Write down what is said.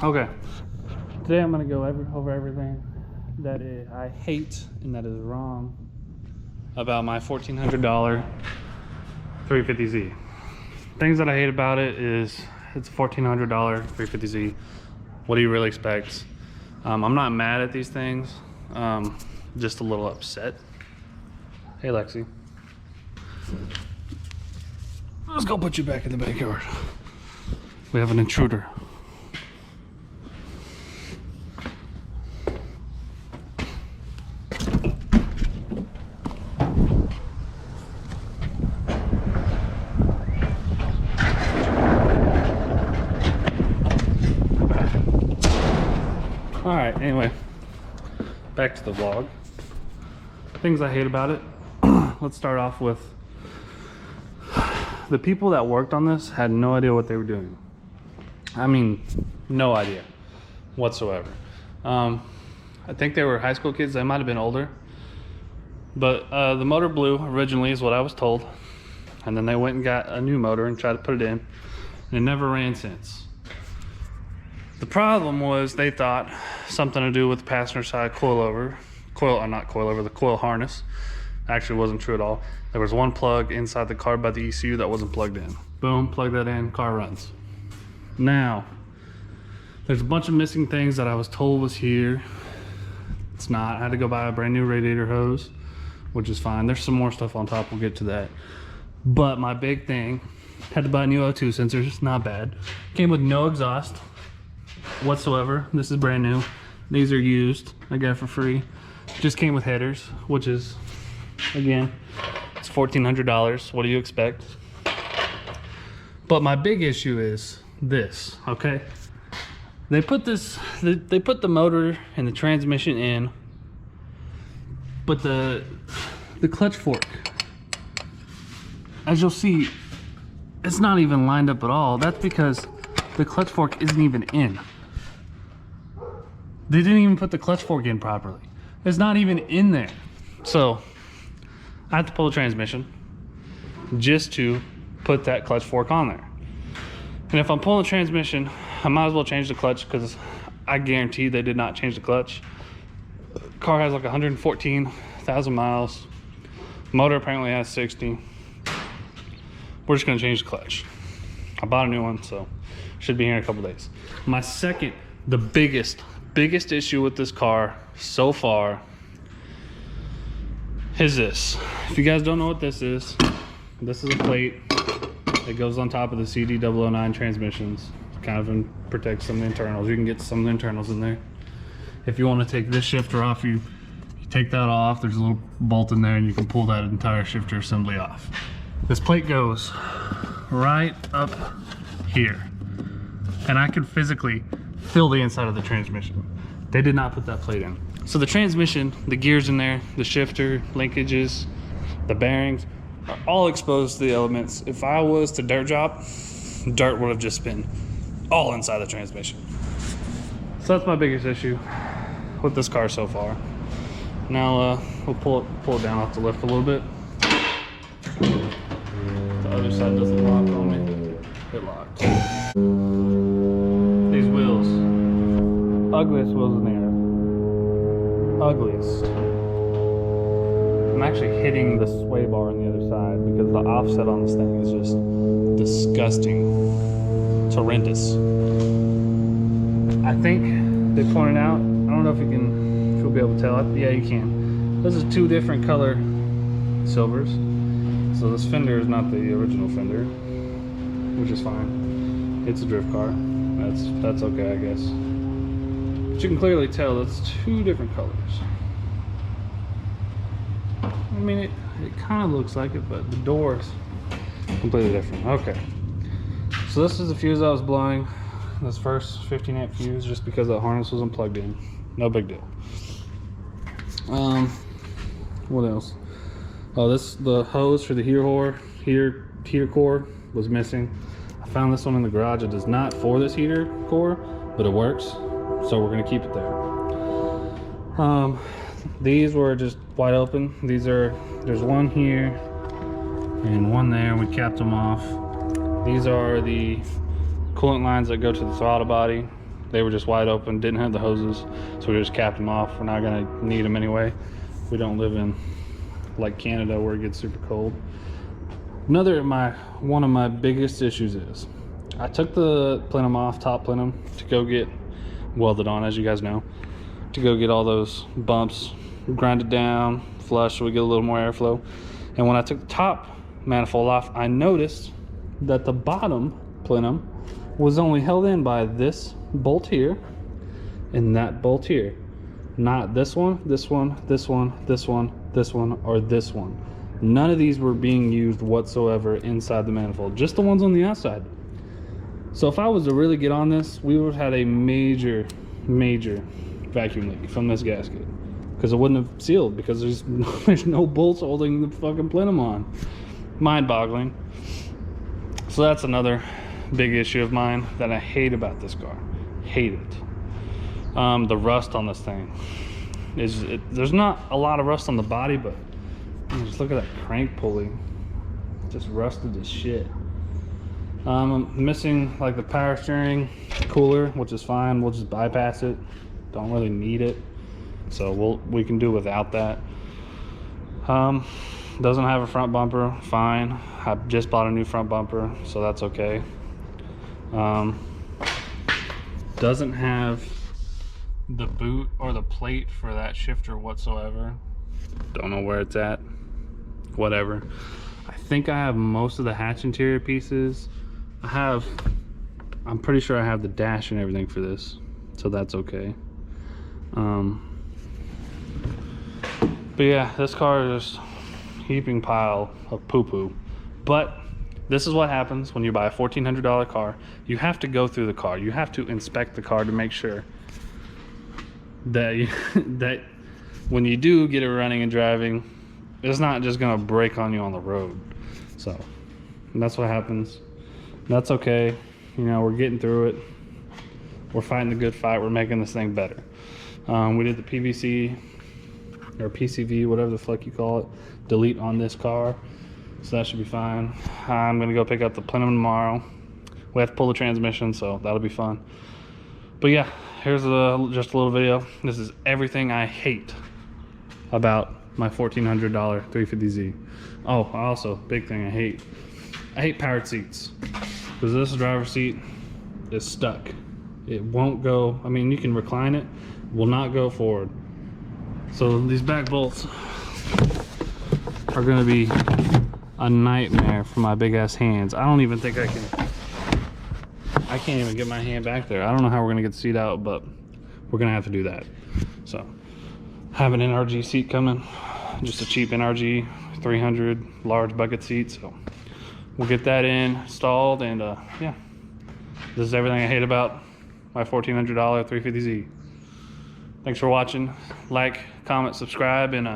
Okay, today I'm gonna go over everything that I hate and that is wrong about my $1,400 350Z. Things that I hate about it is it's a $1,400 350Z. What do you really expect? I'm not mad at these things, just a little upset. Hey Lexi, let's go put you back in the backyard. We have an intruder. All right, anyway, back to the vlog. Things I hate about it. Let's start off with the people that worked on this had no idea what they were doing. I mean, no idea whatsoever. I think they were high school kids. They might have been older. But the motor blew originally is what I was told. And then they went and got a new motor and tried to put it in. And it never ran since. The problem was they thought something to do with the passenger side the coil harness. Actually wasn't true at all. There was one plug inside the car by the ECU that wasn't plugged in. Boom, plug that in, car runs. Now, there's a bunch of missing things that I was told was here. It's not. I had to go buy a brand new radiator hose, which is fine. There's some more stuff on top, we'll get to that. But my big thing, had to buy new O2 sensors, not bad. Came with no exhaust whatsoever. This is brand new. These are used, I got it for free. Just came with headers, which is, again, it's $1,400. What do you expect? But my big issue is this, okay? They put the motor and the transmission in, but the clutch fork, as you'll see, it's not even lined up at all. That's because the clutch fork isn't even in. They didn't even put the clutch fork in properly. It's not even in there. So I have to pull the transmission just to put that clutch fork on there. And if I'm pulling the transmission, I might as well change the clutch because I guarantee they did not change the clutch. Car has like 114,000 miles. Motor apparently has 60. We're just gonna change the clutch. I bought a new one, so should be here in a couple days. My second, the biggest issue with this car so far is this. If you guys don't know what this is a plate that goes on top of the CD009 transmissions. Kind of protects some of the internals. You can get some of the internals in there. If you want to take this shifter off, you take that off. There's a little bolt in there and you can pull that entire shifter assembly off. This plate goes right up here. And I could physically feel the inside of the transmission. They did not put that plate in. So the transmission, the gears in there, the shifter, linkages, the bearings, are all exposed to the elements. If I was to dirt drop, dirt would have just been all inside the transmission. So that's my biggest issue with this car so far. Now we'll pull it down off the lift a little bit. The other side doesn't lock on me. It locked. These wheels, ugliest wheels in the air. Ugliest. I'm actually hitting the sway bar on the other side because the offset on this thing is just disgusting. It's horrendous. I think they pointed out, I don't know if you'll be able to tell. Yeah, you can. Those are two different color silvers. So this fender is not the original fender, which is fine. It's a drift car. That's okay, I guess. But you can clearly tell it's two different colors. I mean, it kind of looks like it, but the door's completely different. Okay. So this is the fuse I was blowing. This first 15 amp fuse, just because the harness wasn't plugged in. No big deal. What else? Oh, the hose for the heater core was missing. I found this one in the garage. It is not for this heater core, but it works, so we're gonna keep it there. These were just wide open. There's one here and one there. We capped them off. These are the coolant lines that go to the throttle body. They were just wide open, didn't have the hoses, so we just capped them off. We're not gonna need them anyway. We don't live in like Canada where it gets super cold. One of my biggest issues is I took the plenum off, top plenum, to go get welded on, as you guys know, to go get all those bumps, grind it down, flush so we get a little more airflow. And when I took the top manifold off, I noticed that the bottom plenum was only held in by this bolt here and that bolt here, not this one, this one, this one, this one, this one, or this one. None of these were being used whatsoever inside the manifold, just the ones on the outside. So if I was to really get on this, we would have had a major vacuum leak from this gasket, because it wouldn't have sealed, because there's no bolts holding the fucking plenum on. Mind-boggling. So that's another big issue of mine that I hate about this car. Hate it. The rust on this thing is, there's not a lot of rust on the body, but just look at that crank pulley, just rusted as shit. I'm missing like the power steering cooler, which is fine. We'll just bypass it. Don't really need it, so we can do without that. Doesn't have a front bumper, fine. I just bought a new front bumper, so that's okay. Doesn't have the boot or the plate for that shifter whatsoever. Don't know where it's at. Whatever. I think I have most of the hatch interior pieces. I'm pretty sure I have the dash and everything for this, so that's okay. But yeah, this car is just heaping pile of poo-poo. But this is what happens when you buy a $1,400 car. You have to go through the car. You have to inspect the car to make sure that that when you do get it running and driving, it's not just gonna break on you on the road. So that's what happens. That's okay. You know, we're getting through it. We're fighting the good fight. We're making this thing better. We did the PVC or PCV, whatever the fuck you call it, delete on this car, so that should be fine. I'm gonna go pick up the plenum tomorrow. We have to pull the transmission, so that'll be fun. But yeah, here's just a little video. This is everything I hate about my $1,400 350Z. Oh, also, big thing I hate powered seats, because this driver's seat is stuck. It won't go. I mean, you can recline it, will not go forward. So these back bolts are going to be a nightmare for my big ass hands. I don't even think I can't even get my hand back there. I don't know how we're going to get the seat out, but we're going to have to do that. So have an NRG seat coming, just a cheap NRG 300 large bucket seat. So we'll get that installed, and yeah, this is everything I hate about my $1,400 350Z. Thanks for watching. Like, comment, subscribe, and